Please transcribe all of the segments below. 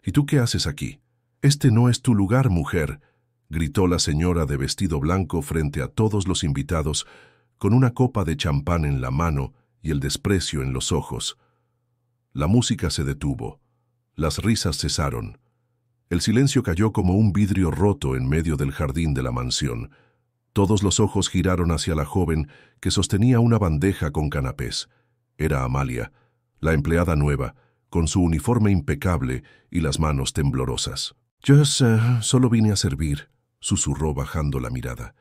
¿Y tú qué haces aquí? Este no es tu lugar, mujer, gritó la señora de vestido blanco frente a todos los invitados, con una copa de champán en la mano y el desprecio en los ojos. La música se detuvo. Las risas cesaron. El silencio cayó como un vidrio roto en medio del jardín de la mansión. Todos los ojos giraron hacia la joven que sostenía una bandeja con canapés. Era Amalia, la empleada nueva, con su uniforme impecable y las manos temblorosas. «Yo solo vine a servir», susurró bajando la mirada.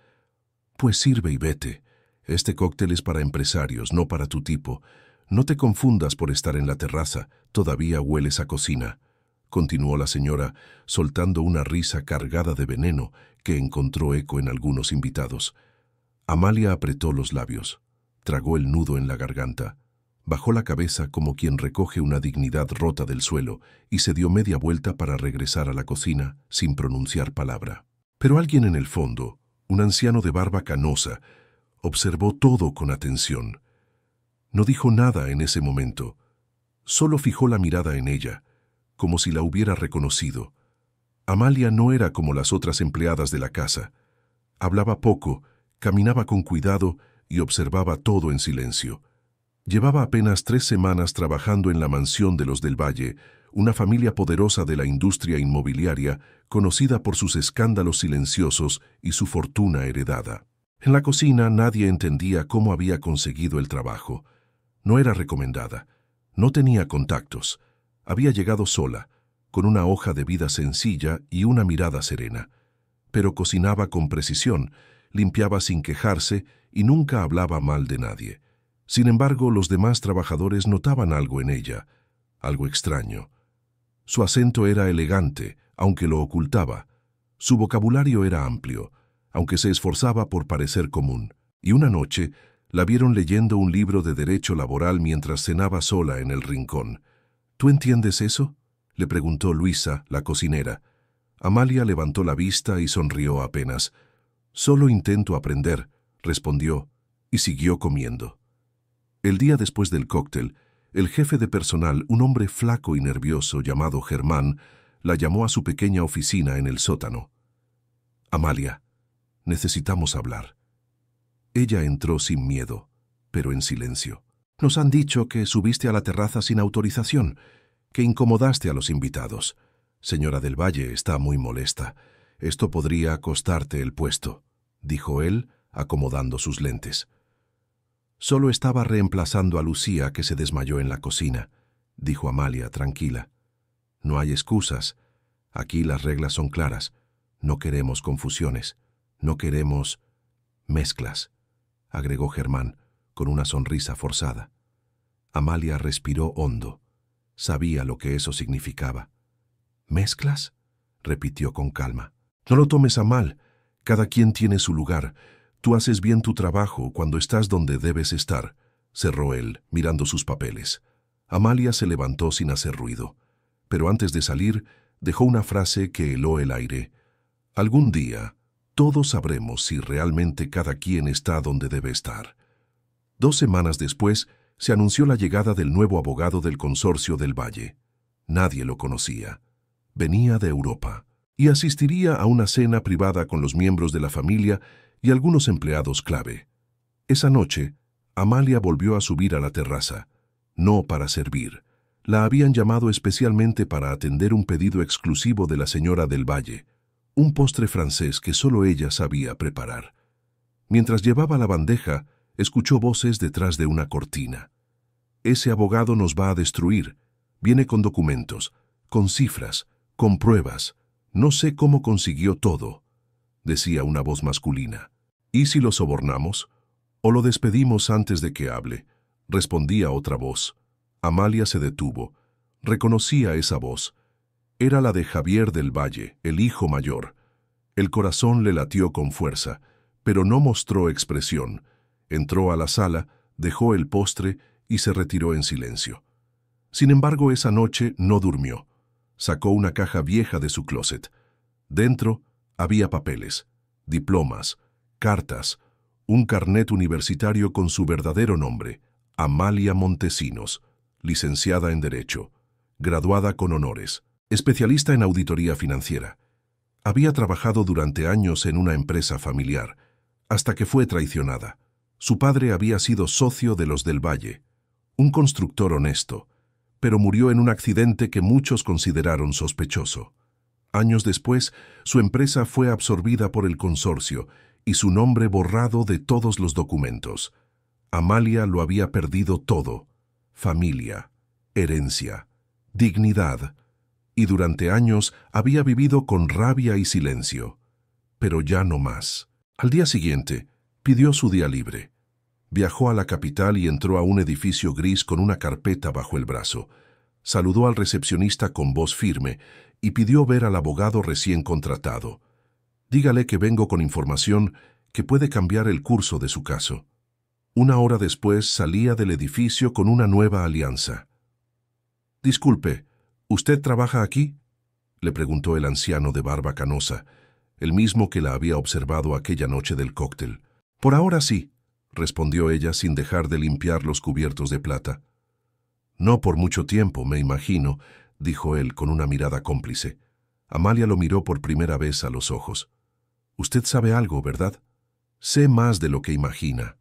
«Pues sirve y vete. Este cóctel es para empresarios, no para tu tipo. No te confundas por estar en la terraza, todavía hueles a cocina», continuó la señora, soltando una risa cargada de veneno que encontró eco en algunos invitados. Amalia apretó los labios, tragó el nudo en la garganta, bajó la cabeza como quien recoge una dignidad rota del suelo y se dio media vuelta para regresar a la cocina sin pronunciar palabra. Pero alguien en el fondo, un anciano de barba canosa, observó todo con atención. No dijo nada en ese momento, solo fijó la mirada en ella, como si la hubiera reconocido. Amalia no era como las otras empleadas de la casa. Hablaba poco, caminaba con cuidado y observaba todo en silencio. Llevaba apenas 3 semanas trabajando en la mansión de los del Valle, una familia poderosa de la industria inmobiliaria, conocida por sus escándalos silenciosos y su fortuna heredada. En la cocina nadie entendía cómo había conseguido el trabajo. No era recomendada, no tenía contactos, había llegado sola, con una hoja de vida sencilla y una mirada serena. Pero cocinaba con precisión, limpiaba sin quejarse y nunca hablaba mal de nadie. Sin embargo, los demás trabajadores notaban algo en ella, algo extraño. Su acento era elegante, aunque lo ocultaba. Su vocabulario era amplio, aunque se esforzaba por parecer común. Y una noche la vieron leyendo un libro de derecho laboral mientras cenaba sola en el rincón. «¿Tú entiendes eso?», le preguntó Luisa, la cocinera. Amalia levantó la vista y sonrió apenas. «Solo intento aprender», respondió, y siguió comiendo. El día después del cóctel, el jefe de personal, un hombre flaco y nervioso llamado Germán, la llamó a su pequeña oficina en el sótano. «Amalia, necesitamos hablar». Ella entró sin miedo, pero en silencio. «Nos han dicho que subiste a la terraza sin autorización, que incomodaste a los invitados. Señora del Valle está muy molesta. Esto podría costarte el puesto», dijo él, acomodando sus lentes. «Solo estaba reemplazando a Lucía, que se desmayó en la cocina», dijo Amalia, tranquila. «No hay excusas. Aquí las reglas son claras. No queremos confusiones. No queremos mezclas», agregó Germán, con una sonrisa forzada. Amalia respiró hondo. Sabía lo que eso significaba. «¿Mezclas?», repitió con calma. «No lo tomes a mal. Cada quien tiene su lugar. Tú haces bien tu trabajo cuando estás donde debes estar», cerró él, mirando sus papeles. Amalia se levantó sin hacer ruido, pero antes de salir dejó una frase que heló el aire. «Algún día, todos sabremos si realmente cada quien está donde debe estar». 2 semanas después, se anunció la llegada del nuevo abogado del Consorcio del Valle. Nadie lo conocía. Venía de Europa y asistiría a una cena privada con los miembros de la familia y algunos empleados clave. Esa noche, Amalia volvió a subir a la terraza, no para servir. La habían llamado especialmente para atender un pedido exclusivo de la señora del Valle, un postre francés que solo ella sabía preparar. Mientras llevaba la bandeja, escuchó voces detrás de una cortina. «Ese abogado nos va a destruir. Viene con documentos, con cifras, con pruebas. No sé cómo consiguió todo», decía una voz masculina. «¿Y si lo sobornamos? ¿O lo despedimos antes de que hable?», respondía otra voz. Amalia se detuvo. Reconocía esa voz. Era la de Javier del Valle, el hijo mayor. El corazón le latió con fuerza, pero no mostró expresión. Entró a la sala, dejó el postre y se retiró en silencio. Sin embargo, esa noche no durmió. Sacó una caja vieja de su closet. Dentro había papeles, diplomas, cartas, un carnet universitario con su verdadero nombre, Amalia Montesinos, licenciada en Derecho, graduada con honores. especialista en auditoría financiera. Había trabajado durante años en una empresa familiar, hasta que fue traicionada. Su padre había sido socio de los del Valle, un constructor honesto, pero murió en un accidente que muchos consideraron sospechoso. Años después, su empresa fue absorbida por el consorcio y su nombre borrado de todos los documentos. Amalia lo había perdido todo: familia, herencia, dignidad, y durante años había vivido con rabia y silencio. Pero ya no más. Al día siguiente, pidió su día libre. Viajó a la capital y entró a un edificio gris con una carpeta bajo el brazo. Saludó al recepcionista con voz firme y pidió ver al abogado recién contratado. Dígale que vengo con información que puede cambiar el curso de su caso. Una hora después salía del edificio con una nueva alianza. «Disculpe, ¿usted trabaja aquí?», le preguntó el anciano de barba canosa, el mismo que la había observado aquella noche del cóctel. «Por ahora sí», respondió ella sin dejar de limpiar los cubiertos de plata. «No por mucho tiempo, me imagino», dijo él con una mirada cómplice. Amalia lo miró por primera vez a los ojos. «Usted sabe algo, ¿verdad? Sé más de lo que imagina.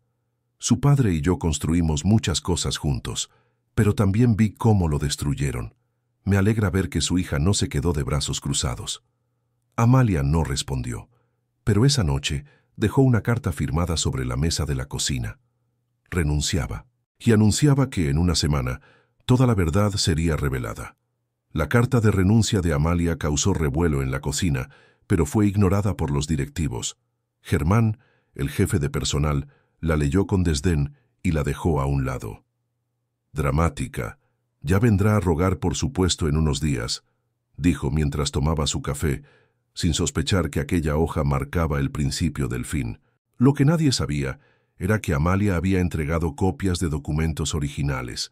Su padre y yo construimos muchas cosas juntos, pero también vi cómo lo destruyeron. Me alegra ver que su hija no se quedó de brazos cruzados». Amalia no respondió, pero esa noche dejó una carta firmada sobre la mesa de la cocina. Renunciaba, y anunciaba que en una semana toda la verdad sería revelada. La carta de renuncia de Amalia causó revuelo en la cocina, pero fue ignorada por los directivos. Germán, el jefe de personal, la leyó con desdén y la dejó a un lado. «Dramática. Ya vendrá a rogar por su puesto en unos días», dijo mientras tomaba su café, sin sospechar que aquella hoja marcaba el principio del fin. Lo que nadie sabía era que Amalia había entregado copias de documentos originales,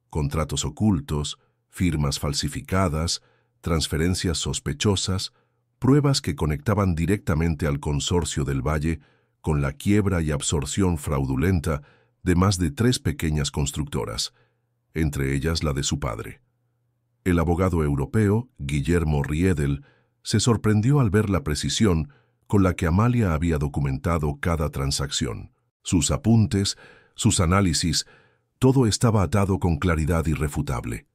contratos ocultos, firmas falsificadas, transferencias sospechosas, pruebas que conectaban directamente al consorcio del Valle con la quiebra y absorción fraudulenta de más de 3 pequeñas constructoras, entre ellas la de su padre. El abogado europeo, Guillermo Riedel, se sorprendió al ver la precisión con la que Amalia había documentado cada transacción. Sus apuntes, sus análisis, todo estaba atado con claridad irrefutable.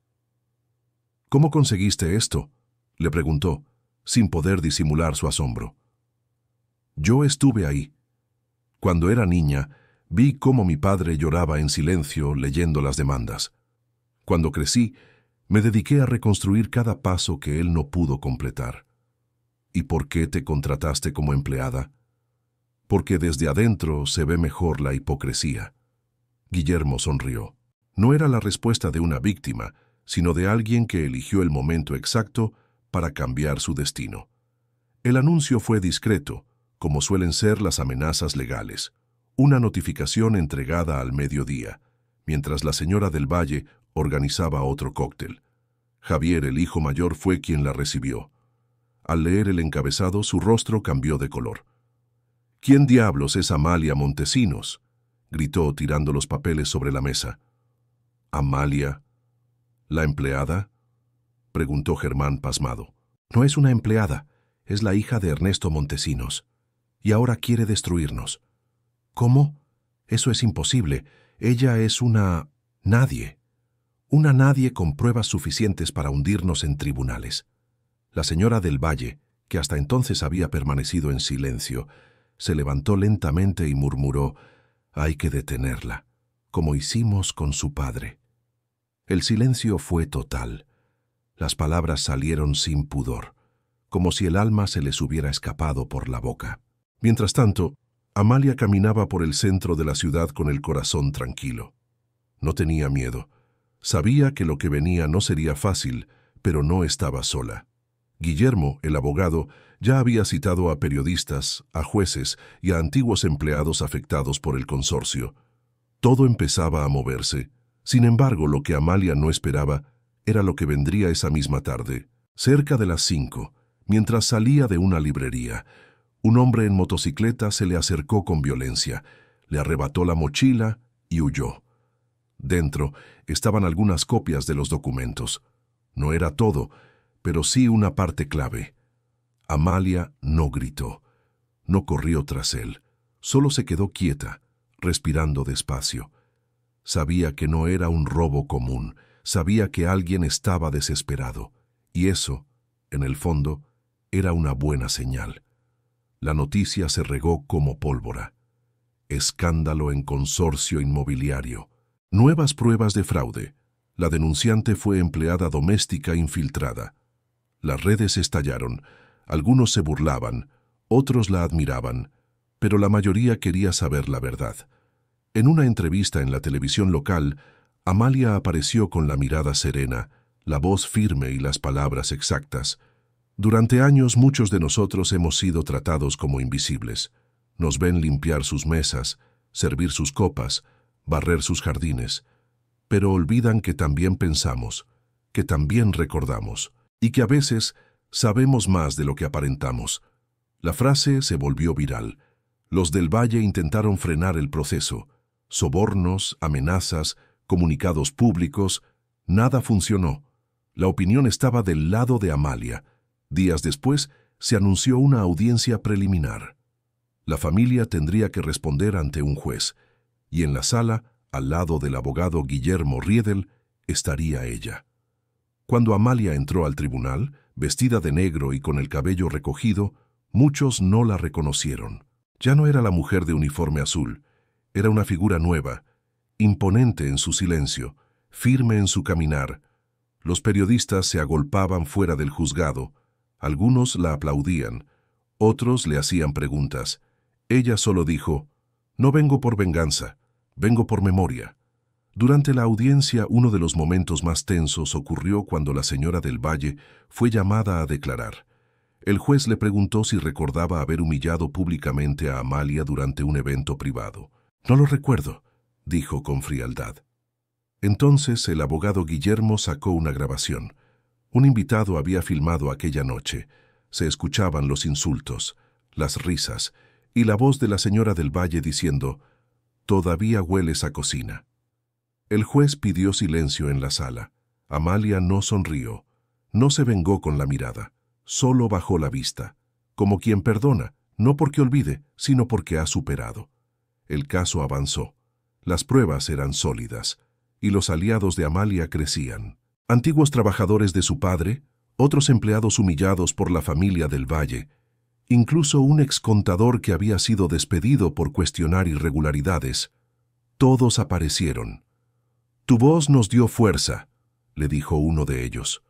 «¿Cómo conseguiste esto?», le preguntó, sin poder disimular su asombro. «Yo estuve ahí. Cuando era niña, vi cómo mi padre lloraba en silencio leyendo las demandas. Cuando crecí, me dediqué a reconstruir cada paso que él no pudo completar». «¿Y por qué te contrataste como empleada?». «Porque desde adentro se ve mejor la hipocresía». Guillermo sonrió. No era la respuesta de una víctima, sino de alguien que eligió el momento exacto para cambiar su destino. El anuncio fue discreto, como suelen ser las amenazas legales. Una notificación entregada al mediodía, mientras la señora del Valle organizaba otro cóctel. Javier, el hijo mayor, fue quien la recibió. Al leer el encabezado, su rostro cambió de color. «¿Quién diablos es Amalia Montesinos?», gritó tirando los papeles sobre la mesa. «¿Amalia? ¿La empleada?», preguntó Germán pasmado. «No es una empleada, es la hija de Ernesto Montesinos. Y ahora quiere destruirnos». «¿Cómo? Eso es imposible. Ella es una nadie. Una nadie con pruebas suficientes para hundirnos en tribunales». La señora del Valle, que hasta entonces había permanecido en silencio, se levantó lentamente y murmuró: «Hay que detenerla, como hicimos con su padre». El silencio fue total. Las palabras salieron sin pudor, como si el alma se les hubiera escapado por la boca. Mientras tanto, Amalia caminaba por el centro de la ciudad con el corazón tranquilo. No tenía miedo. Sabía que lo que venía no sería fácil, pero no estaba sola. Guillermo, el abogado, ya había citado a periodistas, a jueces y a antiguos empleados afectados por el consorcio. Todo empezaba a moverse. Sin embargo, lo que Amalia no esperaba era lo que vendría esa misma tarde. Cerca de las 5, mientras salía de una librería, un hombre en motocicleta se le acercó con violencia, le arrebató la mochila y huyó. Dentro estaban algunas copias de los documentos. No era todo, pero sí una parte clave. Amalia no gritó, no corrió tras él, solo se quedó quieta, respirando despacio. Sabía que no era un robo común, sabía que alguien estaba desesperado, y eso, en el fondo, era una buena señal. La noticia se regó como pólvora. Escándalo en consorcio inmobiliario. Nuevas pruebas de fraude. La denunciante fue empleada doméstica infiltrada. Las redes estallaron. Algunos se burlaban, otros la admiraban, pero la mayoría quería saber la verdad. En una entrevista en la televisión local, Amalia apareció con la mirada serena, la voz firme y las palabras exactas. Durante años muchos de nosotros hemos sido tratados como invisibles. Nos ven limpiar sus mesas, servir sus copas, barrer sus jardines, pero olvidan que también pensamos, que también recordamos, y que a veces sabemos más de lo que aparentamos. La frase se volvió viral. Los del Valle intentaron frenar el proceso. Sobornos, amenazas, comunicados públicos, nada funcionó. La opinión estaba del lado de Amalia. Días después, se anunció una audiencia preliminar. La familia tendría que responder ante un juez, y en la sala, al lado del abogado Guillermo Riedel, estaría ella. Cuando Amalia entró al tribunal, vestida de negro y con el cabello recogido, muchos no la reconocieron. Ya no era la mujer de uniforme azul, era una figura nueva, imponente en su silencio, firme en su caminar. Los periodistas se agolpaban fuera del juzgado, algunos la aplaudían, otros le hacían preguntas. Ella solo dijo, «No vengo por venganza, vengo por memoria». Durante la audiencia, uno de los momentos más tensos ocurrió cuando la señora del Valle fue llamada a declarar. El juez le preguntó si recordaba haber humillado públicamente a Amalia durante un evento privado. «No lo recuerdo», dijo con frialdad. Entonces el abogado Guillermo sacó una grabación. Un invitado había filmado aquella noche. Se escuchaban los insultos, las risas y la voz de la señora del Valle diciendo, «Todavía hueles a cocina». El juez pidió silencio en la sala. Amalia no sonrió, no se vengó con la mirada, solo bajó la vista, como quien perdona, no porque olvide, sino porque ha superado. El caso avanzó. Las pruebas eran sólidas, y los aliados de Amalia crecían. Antiguos trabajadores de su padre, otros empleados humillados por la familia del Valle, incluso un excontador que había sido despedido por cuestionar irregularidades, todos aparecieron. «Tu voz nos dio fuerza», le dijo uno de ellos,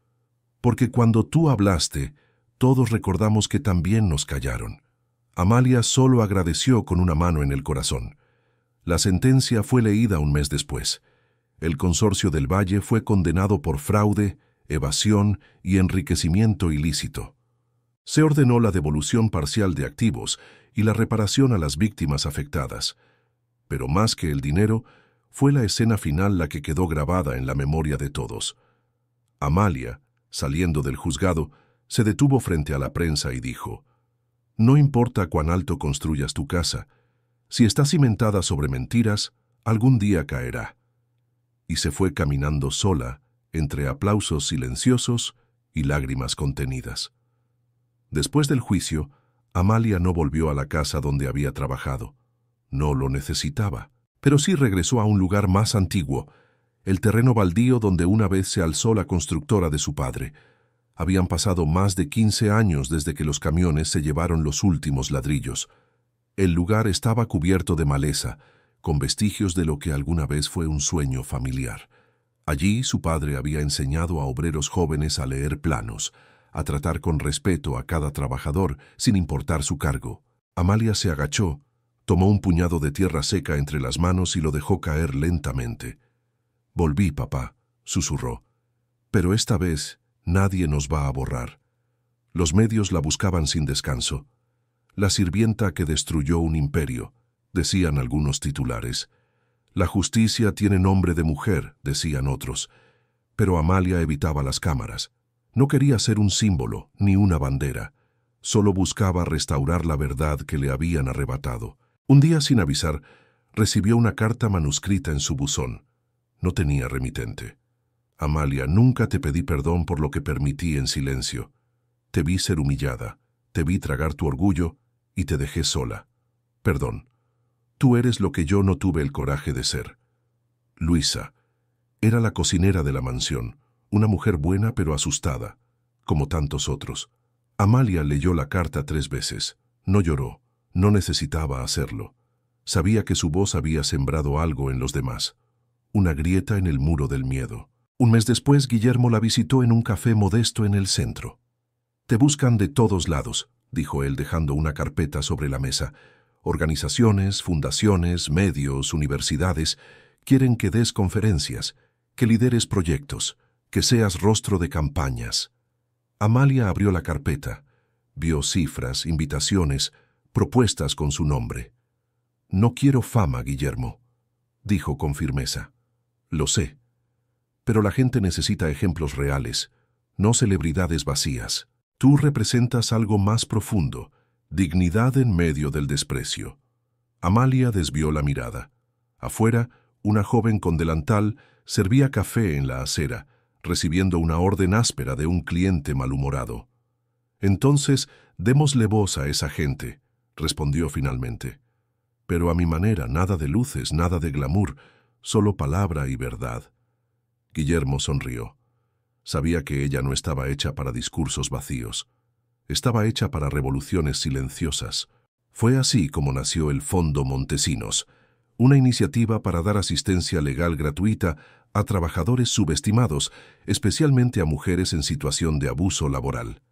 «porque cuando tú hablaste, todos recordamos que también nos callaron». Amalia solo agradeció con una mano en el corazón. La sentencia fue leída un mes después. El consorcio del Valle fue condenado por fraude, evasión y enriquecimiento ilícito. Se ordenó la devolución parcial de activos y la reparación a las víctimas afectadas. Pero más que el dinero, fue la escena final la que quedó grabada en la memoria de todos. Amalia, saliendo del juzgado, se detuvo frente a la prensa y dijo, «No importa cuán alto construyas tu casa, si está cimentada sobre mentiras, algún día caerá». Y se fue caminando sola, entre aplausos silenciosos y lágrimas contenidas. Después del juicio, Amalia no volvió a la casa donde había trabajado. No lo necesitaba, pero sí regresó a un lugar más antiguo, el terreno baldío donde una vez se alzó la constructora de su padre. Habían pasado más de 15 años desde que los camiones se llevaron los últimos ladrillos. El lugar estaba cubierto de maleza, con vestigios de lo que alguna vez fue un sueño familiar. Allí su padre había enseñado a obreros jóvenes a leer planos, a tratar con respeto a cada trabajador, sin importar su cargo. Amalia se agachó, tomó un puñado de tierra seca entre las manos y lo dejó caer lentamente. «Volví, papá», susurró, «pero esta vez nadie nos va a borrar». Los medios la buscaban sin descanso. «La sirvienta que destruyó un imperio», decían algunos titulares. «La justicia tiene nombre de mujer», decían otros. Pero Amalia evitaba las cámaras. No quería ser un símbolo ni una bandera. Solo buscaba restaurar la verdad que le habían arrebatado. Un día, sin avisar, recibió una carta manuscrita en su buzón. No tenía remitente. Amalia, nunca te pedí perdón por lo que permití en silencio. Te vi ser humillada, te vi tragar tu orgullo y te dejé sola. Perdón. Tú eres lo que yo no tuve el coraje de ser. Luisa. Era la cocinera de la mansión, una mujer buena pero asustada, como tantos otros. Amalia leyó la carta 3 veces. No lloró, no necesitaba hacerlo. Sabía que su voz había sembrado algo en los demás. Una grieta en el muro del miedo. Un mes después, Guillermo la visitó en un café modesto en el centro. «Te buscan de todos lados», dijo él dejando una carpeta sobre la mesa. «Organizaciones, fundaciones, medios, universidades, quieren que des conferencias, que lideres proyectos, que seas rostro de campañas». Amalia abrió la carpeta. Vio cifras, invitaciones, propuestas con su nombre. «No quiero fama, Guillermo», dijo con firmeza. «Lo sé. Pero la gente necesita ejemplos reales, no celebridades vacías. Tú representas algo más profundo, dignidad en medio del desprecio». Amalia desvió la mirada. Afuera, una joven con delantal servía café en la acera, recibiendo una orden áspera de un cliente malhumorado. «Entonces, démosle voz a esa gente», respondió finalmente. «Pero a mi manera, nada de luces, nada de glamour, solo palabra y verdad». Guillermo sonrió. Sabía que ella no estaba hecha para discursos vacíos. Estaba hecha para revoluciones silenciosas. Fue así como nació el Fondo Montesinos, una iniciativa para dar asistencia legal gratuita a trabajadores subestimados, especialmente a mujeres en situación de abuso laboral.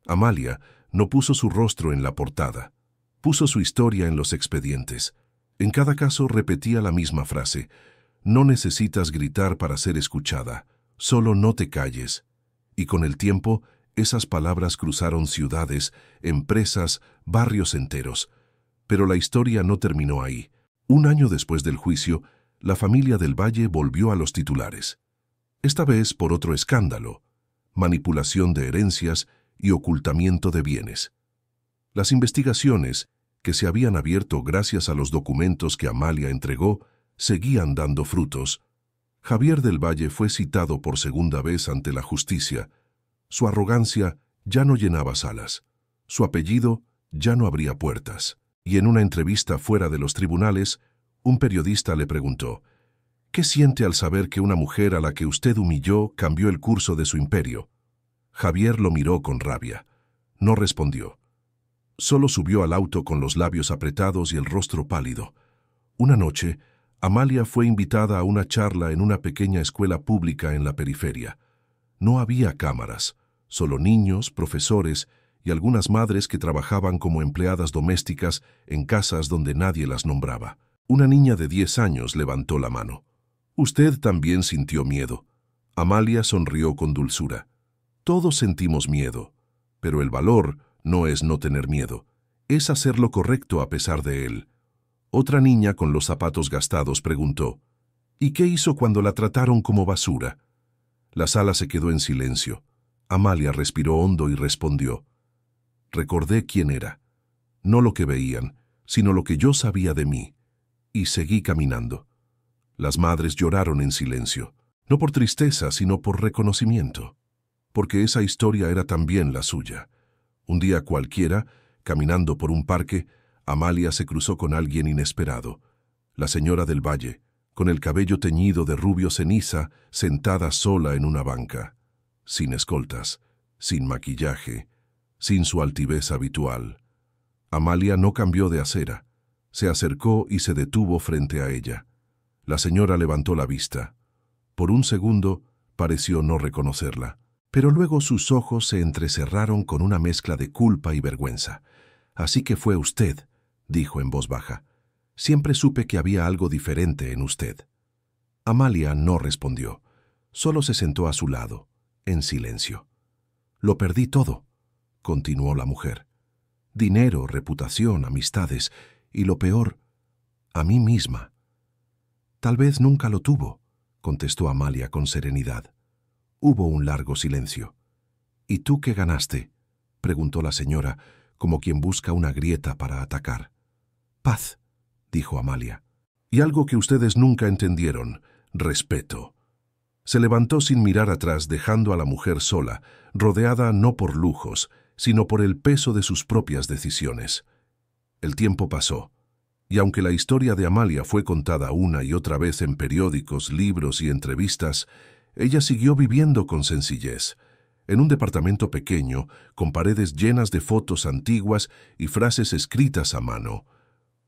Amalia no puso su rostro en la portada. Puso su historia en los expedientes. En cada caso repetía la misma frase: «No necesitas gritar para ser escuchada, solo no te calles». Y con el tiempo, esas palabras cruzaron ciudades, empresas, barrios enteros. Pero la historia no terminó ahí. Un año después del juicio, la familia del Valle volvió a los titulares. Esta vez por otro escándalo: manipulación de herencias y ocultamiento de bienes. Las investigaciones, que se habían abierto gracias a los documentos que Amalia entregó, seguían dando frutos. Javier del Valle fue citado por segunda vez ante la justicia. Su arrogancia ya no llenaba salas. Su apellido ya no abría puertas. Y en una entrevista fuera de los tribunales, un periodista le preguntó: «¿Qué siente al saber que una mujer a la que usted humilló cambió el curso de su imperio?». Javier lo miró con rabia. No respondió. Solo subió al auto con los labios apretados y el rostro pálido. Una noche, Amalia fue invitada a una charla en una pequeña escuela pública en la periferia. No había cámaras, solo niños, profesores y algunas madres que trabajaban como empleadas domésticas en casas donde nadie las nombraba. Una niña de 10 años levantó la mano. «Usted también sintió miedo». Amalia sonrió con dulzura. «Todos sentimos miedo, pero el valor no es no tener miedo, es hacer lo correcto a pesar de él». Otra niña con los zapatos gastados preguntó: «¿Y qué hizo cuando la trataron como basura?». La sala se quedó en silencio. Amalia respiró hondo y respondió: «Recordé quién era. No lo que veían, sino lo que yo sabía de mí. Y seguí caminando». Las madres lloraron en silencio, no por tristeza, sino por reconocimiento. Porque esa historia era también la suya. Un día cualquiera, caminando por un parque, Amalia se cruzó con alguien inesperado. La señora del Valle, con el cabello teñido de rubio ceniza, sentada sola en una banca. Sin escoltas, sin maquillaje, sin su altivez habitual. Amalia no cambió de acera. Se acercó y se detuvo frente a ella. La señora levantó la vista. Por un segundo pareció no reconocerla. Pero luego sus ojos se entrecerraron con una mezcla de culpa y vergüenza. «Así que fue usted», dijo en voz baja. «Siempre supe que había algo diferente en usted». Amalia no respondió. Solo se sentó a su lado, en silencio. «Lo perdí todo», continuó la mujer. «Dinero, reputación, amistades y lo peor, a mí misma». «Tal vez nunca lo tuvo», contestó Amalia con serenidad. Hubo un largo silencio. «¿Y tú qué ganaste?», preguntó la señora, como quien busca una grieta para atacar. «Paz», dijo Amalia. «Y algo que ustedes nunca entendieron: respeto». Se levantó sin mirar atrás, dejando a la mujer sola, rodeada no por lujos, sino por el peso de sus propias decisiones. El tiempo pasó, y aunque la historia de Amalia fue contada una y otra vez en periódicos, libros y entrevistas, ella siguió viviendo con sencillez, en un departamento pequeño, con paredes llenas de fotos antiguas y frases escritas a mano.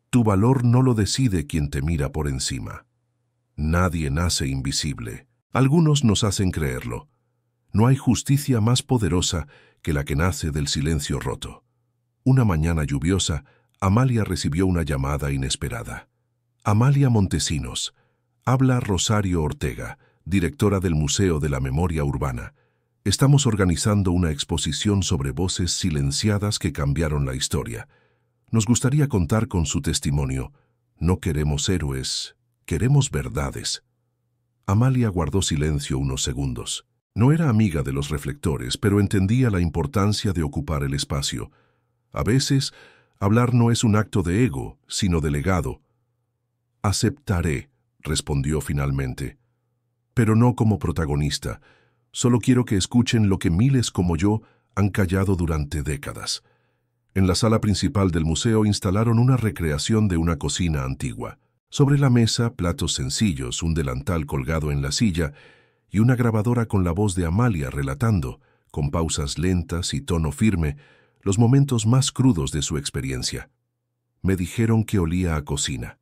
Tu valor no lo decide quien te mira por encima. Nadie nace invisible. Algunos nos hacen creerlo. No hay justicia más poderosa que la que nace del silencio roto. Una mañana lluviosa, Amalia recibió una llamada inesperada. Amalia Montesinos. Habla Rosario Ortega, directora del Museo de la Memoria Urbana. Estamos organizando una exposición sobre voces silenciadas que cambiaron la historia. Nos gustaría contar con su testimonio. No queremos héroes, queremos verdades. Amalia guardó silencio unos segundos. No era amiga de los reflectores, pero entendía la importancia de ocupar el espacio. A veces, hablar no es un acto de ego, sino de legado. Aceptaré, respondió finalmente. Pero no como protagonista. Solo quiero que escuchen lo que miles como yo han callado durante décadas. En la sala principal del museo instalaron una recreación de una cocina antigua. Sobre la mesa, platos sencillos, un delantal colgado en la silla y una grabadora con la voz de Amalia relatando, con pausas lentas y tono firme, los momentos más crudos de su experiencia. Me dijeron que olía a cocina,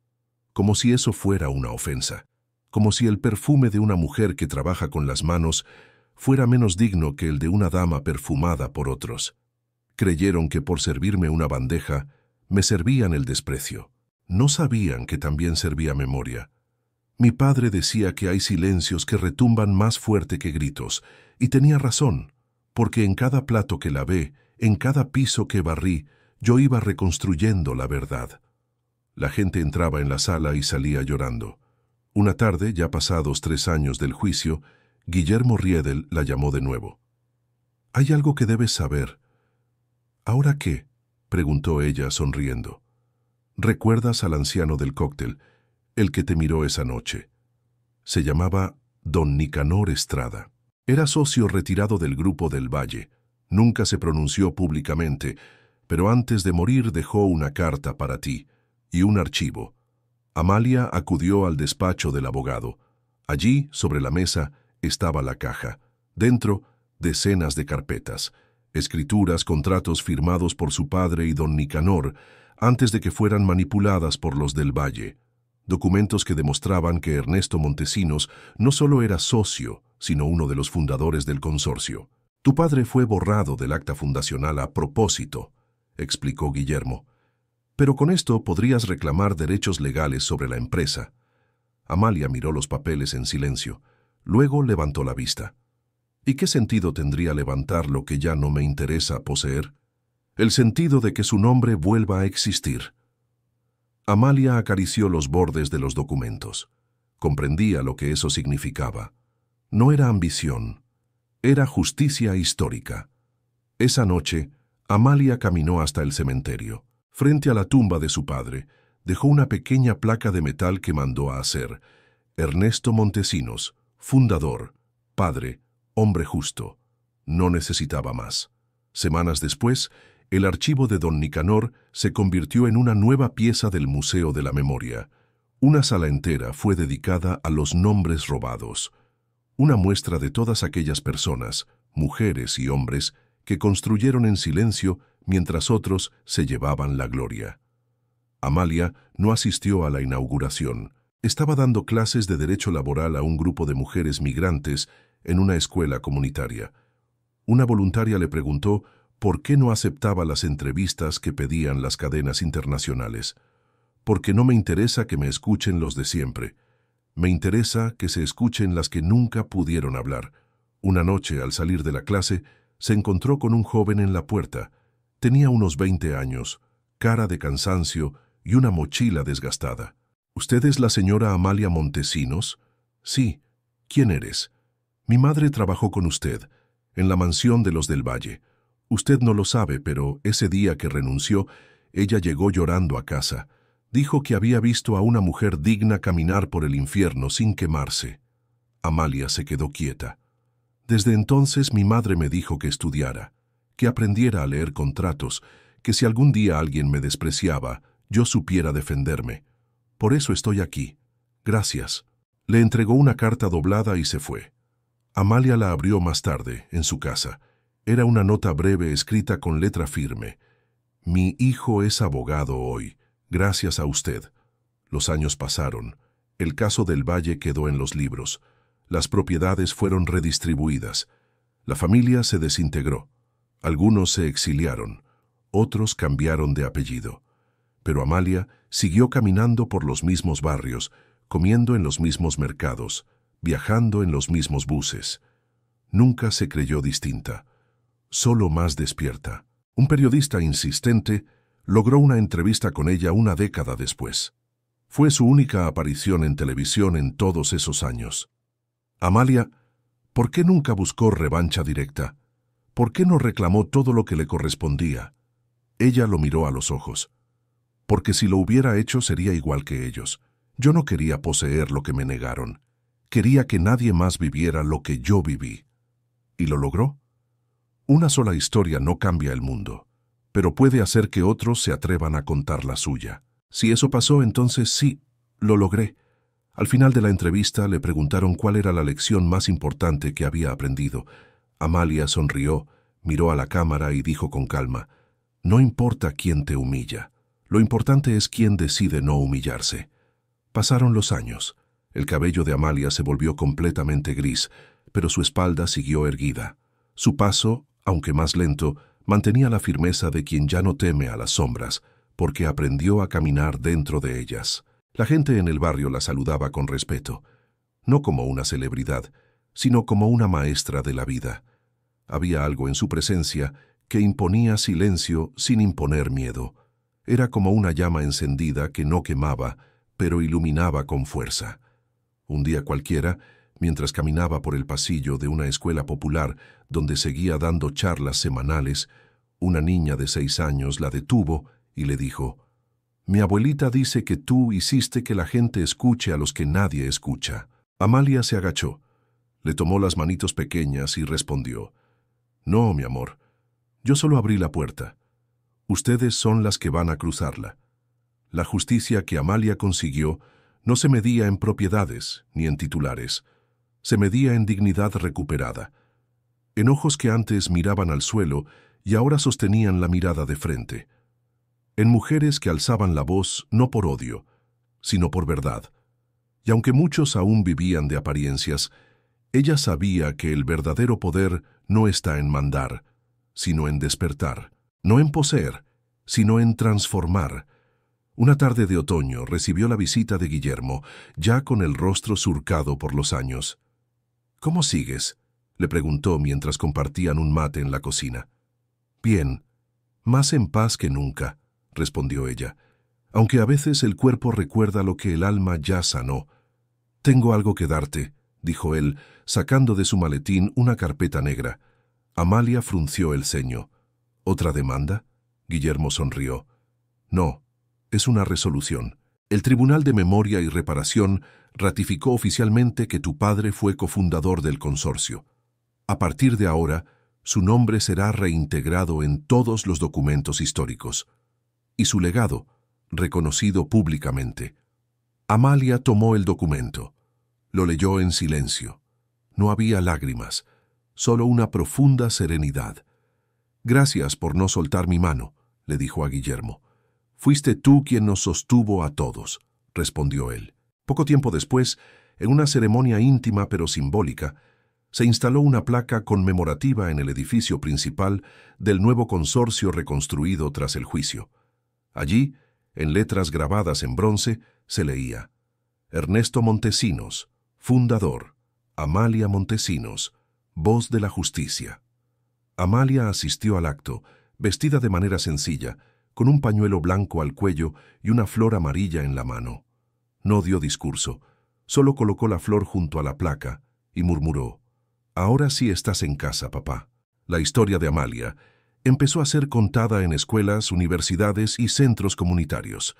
como si eso fuera una ofensa, como si el perfume de una mujer que trabaja con las manos fuera menos digno que el de una dama perfumada por otros. Creyeron que por servirme una bandeja, me servían el desprecio. No sabían que también servía memoria. Mi padre decía que hay silencios que retumban más fuerte que gritos, y tenía razón, porque en cada plato que lavé, en cada piso que barrí, yo iba reconstruyendo la verdad. La gente entraba en la sala y salía llorando. Una tarde, ya pasados 3 años del juicio, Guillermo Riedel la llamó de nuevo. «Hay algo que debes saber». «¿Ahora qué?», preguntó ella sonriendo. «¿Recuerdas al anciano del cóctel, el que te miró esa noche? Se llamaba Don Nicanor Estrada. Era socio retirado del Grupo del Valle. Nunca se pronunció públicamente, pero antes de morir dejó una carta para ti y un archivo». Amalia acudió al despacho del abogado. Allí, sobre la mesa, estaba la caja. Dentro, decenas de carpetas, escrituras, contratos firmados por su padre y don Nicanor, antes de que fueran manipuladas por los del Valle. Documentos que demostraban que Ernesto Montesinos no solo era socio, sino uno de los fundadores del consorcio. Tu padre fue borrado del acta fundacional a propósito, explicó Guillermo. Pero con esto podrías reclamar derechos legales sobre la empresa. Amalia miró los papeles en silencio. Luego levantó la vista. ¿Y qué sentido tendría levantar lo que ya no me interesa poseer? El sentido de que su nombre vuelva a existir. Amalia acarició los bordes de los documentos. Comprendía lo que eso significaba. No era ambición, era justicia histórica. Esa noche, Amalia caminó hasta el cementerio. Frente a la tumba de su padre, dejó una pequeña placa de metal que mandó a hacer. Ernesto Montesinos, fundador, padre, hombre justo. No necesitaba más. Semanas después, el archivo de don Nicanor se convirtió en una nueva pieza del Museo de la Memoria. Una sala entera fue dedicada a los nombres robados. Una muestra de todas aquellas personas, mujeres y hombres, que construyeron en silencio mientras otros se llevaban la gloria. Amalia no asistió a la inauguración. Estaba dando clases de derecho laboral a un grupo de mujeres migrantes en una escuela comunitaria. Una voluntaria le preguntó por qué no aceptaba las entrevistas que pedían las cadenas internacionales. «Porque no me interesa que me escuchen los de siempre. Me interesa que se escuchen las que nunca pudieron hablar». Una noche, al salir de la clase, se encontró con un joven en la puerta. Tenía unos 20 años, cara de cansancio y una mochila desgastada. «¿Usted es la señora Amalia Montesinos?» «Sí. ¿Quién eres?» «Mi madre trabajó con usted, en la mansión de los del Valle. Usted no lo sabe, pero ese día que renunció, ella llegó llorando a casa. Dijo que había visto a una mujer digna caminar por el infierno sin quemarse». Amalia se quedó quieta. Desde entonces mi madre me dijo que estudiara, que aprendiera a leer contratos, que si algún día alguien me despreciaba, yo supiera defenderme. Por eso estoy aquí. Gracias. Le entregó una carta doblada y se fue. Amalia la abrió más tarde, en su casa. Era una nota breve escrita con letra firme. Mi hijo es abogado hoy, gracias a usted. Los años pasaron. El caso del Valle quedó en los libros. Las propiedades fueron redistribuidas. La familia se desintegró. Algunos se exiliaron. Otros cambiaron de apellido. Pero Amalia siguió caminando por los mismos barrios, comiendo en los mismos mercados, viajando en los mismos buses. Nunca se creyó distinta, solo más despierta. Un periodista insistente logró una entrevista con ella una década después. Fue su única aparición en televisión en todos esos años. Amalia, ¿por qué nunca buscó revancha directa? ¿Por qué no reclamó todo lo que le correspondía? Ella lo miró a los ojos. Porque si lo hubiera hecho sería igual que ellos. Yo no quería poseer lo que me negaron. Quería que nadie más viviera lo que yo viví. ¿Y lo logró? Una sola historia no cambia el mundo, pero puede hacer que otros se atrevan a contar la suya. Si eso pasó, entonces sí, lo logré. Al final de la entrevista le preguntaron cuál era la lección más importante que había aprendido. Amalia sonrió, miró a la cámara y dijo con calma: no importa quién te humilla, lo importante es quién decide no humillarse. Pasaron los años. El cabello de Amalia se volvió completamente gris, pero su espalda siguió erguida. Su paso, aunque más lento, mantenía la firmeza de quien ya no teme a las sombras, porque aprendió a caminar dentro de ellas. La gente en el barrio la saludaba con respeto, no como una celebridad, sino como una maestra de la vida. Había algo en su presencia que imponía silencio sin imponer miedo. Era como una llama encendida que no quemaba, pero iluminaba con fuerza. Un día cualquiera, mientras caminaba por el pasillo de una escuela popular donde seguía dando charlas semanales, una niña de 6 años la detuvo y le dijo: «Mi abuelita dice que tú hiciste que la gente escuche a los que nadie escucha». Amalia se agachó, le tomó las manitos pequeñas y respondió: «No, mi amor, yo solo abrí la puerta. Ustedes son las que van a cruzarla». La justicia que Amalia consiguió no se medía en propiedades ni en titulares, se medía en dignidad recuperada, en ojos que antes miraban al suelo y ahora sostenían la mirada de frente, en mujeres que alzaban la voz no por odio, sino por verdad. Y aunque muchos aún vivían de apariencias, ella sabía que el verdadero poder no está en mandar, sino en despertar, no en poseer, sino en transformar. Una tarde de otoño recibió la visita de Guillermo, ya con el rostro surcado por los años. «¿Cómo sigues?», le preguntó mientras compartían un mate en la cocina. «Bien, más en paz que nunca», respondió ella, «aunque a veces el cuerpo recuerda lo que el alma ya sanó». «Tengo algo que darte», dijo él, sacando de su maletín una carpeta negra. Amalia frunció el ceño. «¿Otra demanda?», Guillermo sonrió. «No, es una resolución. El Tribunal de Memoria y Reparación ratificó oficialmente que tu padre fue cofundador del consorcio. A partir de ahora, su nombre será reintegrado en todos los documentos históricos. Y su legado, reconocido públicamente». Amalia tomó el documento. Lo leyó en silencio. No había lágrimas, solo una profunda serenidad. «Gracias por no soltar mi mano», le dijo a Guillermo. «Fuiste tú quien nos sostuvo a todos», respondió él. Poco tiempo después, en una ceremonia íntima pero simbólica, se instaló una placa conmemorativa en el edificio principal del nuevo consorcio reconstruido tras el juicio. Allí, en letras grabadas en bronce, se leía: «Ernesto Montesinos, fundador. Amalia Montesinos, voz de la justicia». Amalia asistió al acto, vestida de manera sencilla, con un pañuelo blanco al cuello y una flor amarilla en la mano. No dio discurso, solo colocó la flor junto a la placa y murmuró: «Ahora sí estás en casa, papá». La historia de Amalia empezó a ser contada en escuelas, universidades y centros comunitarios.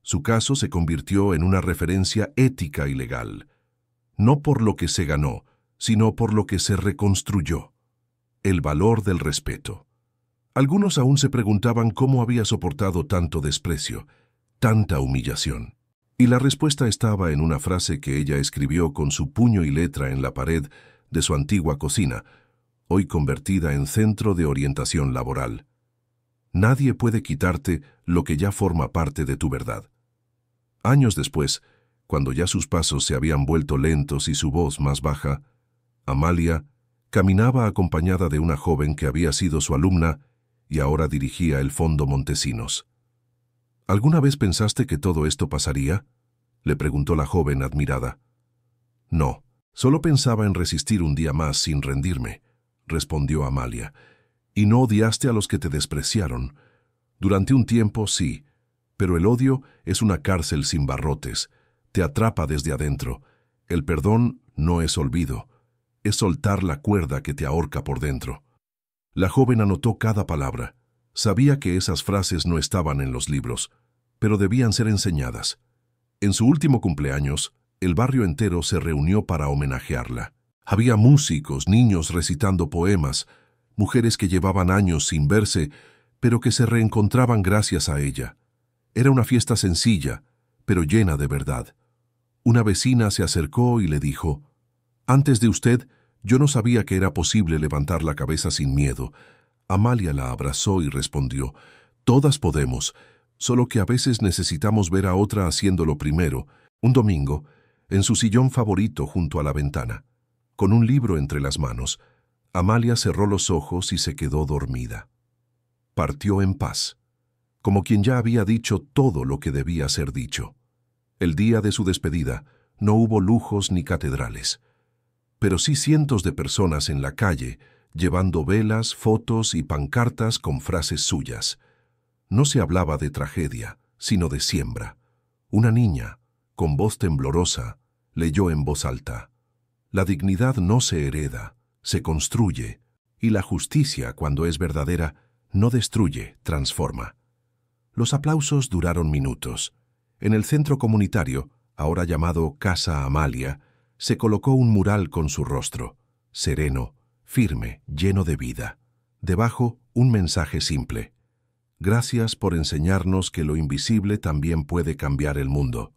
Su caso se convirtió en una referencia ética y legal. no por lo que se ganó, sino por lo que se reconstruyó. El valor del respeto. Algunos aún se preguntaban cómo había soportado tanto desprecio, tanta humillación. Y la respuesta estaba en una frase que ella escribió con su puño y letra en la pared de su antigua cocina, hoy convertida en centro de orientación laboral. Nadie puede quitarte lo que ya forma parte de tu verdad. Años después, cuando ya sus pasos se habían vuelto lentos y su voz más baja, Amalia caminaba acompañada de una joven que había sido su alumna y ahora dirigía el Fondo Montesinos. ¿Alguna vez pensaste que todo esto pasaría?, le preguntó la joven admirada. No, solo pensaba en resistir un día más sin rendirme, respondió Amalia. ¿Y no odiaste a los que te despreciaron? Durante un tiempo sí, pero el odio es una cárcel sin barrotes, te atrapa desde adentro. El perdón no es olvido, es soltar la cuerda que te ahorca por dentro. La joven anotó cada palabra. Sabía que esas frases no estaban en los libros, pero debían ser enseñadas. En su último cumpleaños, el barrio entero se reunió para homenajearla. Había músicos, niños recitando poemas, mujeres que llevaban años sin verse, pero que se reencontraban gracias a ella. Era una fiesta sencilla, pero llena de verdad. Una vecina se acercó y le dijo: «Antes de usted, yo no sabía que era posible levantar la cabeza sin miedo». Amalia la abrazó y respondió: «Todas podemos, solo que a veces necesitamos ver a otra haciéndolo primero». Un domingo, en su sillón favorito junto a la ventana, con un libro entre las manos, Amalia cerró los ojos y se quedó dormida. Partió en paz, como quien ya había dicho todo lo que debía ser dicho. El día de su despedida no hubo lujos ni catedrales, pero sí cientos de personas en la calle, llevando velas, fotos y pancartas con frases suyas. No se hablaba de tragedia, sino de siembra. Una niña, con voz temblorosa, leyó en voz alta: «La dignidad no se hereda, se construye, y la justicia, cuando es verdadera, no destruye, transforma». Los aplausos duraron minutos. En el centro comunitario, ahora llamado Casa Amalia, se colocó un mural con su rostro, sereno, firme, lleno de vida. Debajo, un mensaje simple: «Gracias por enseñarnos que lo invisible también puede cambiar el mundo».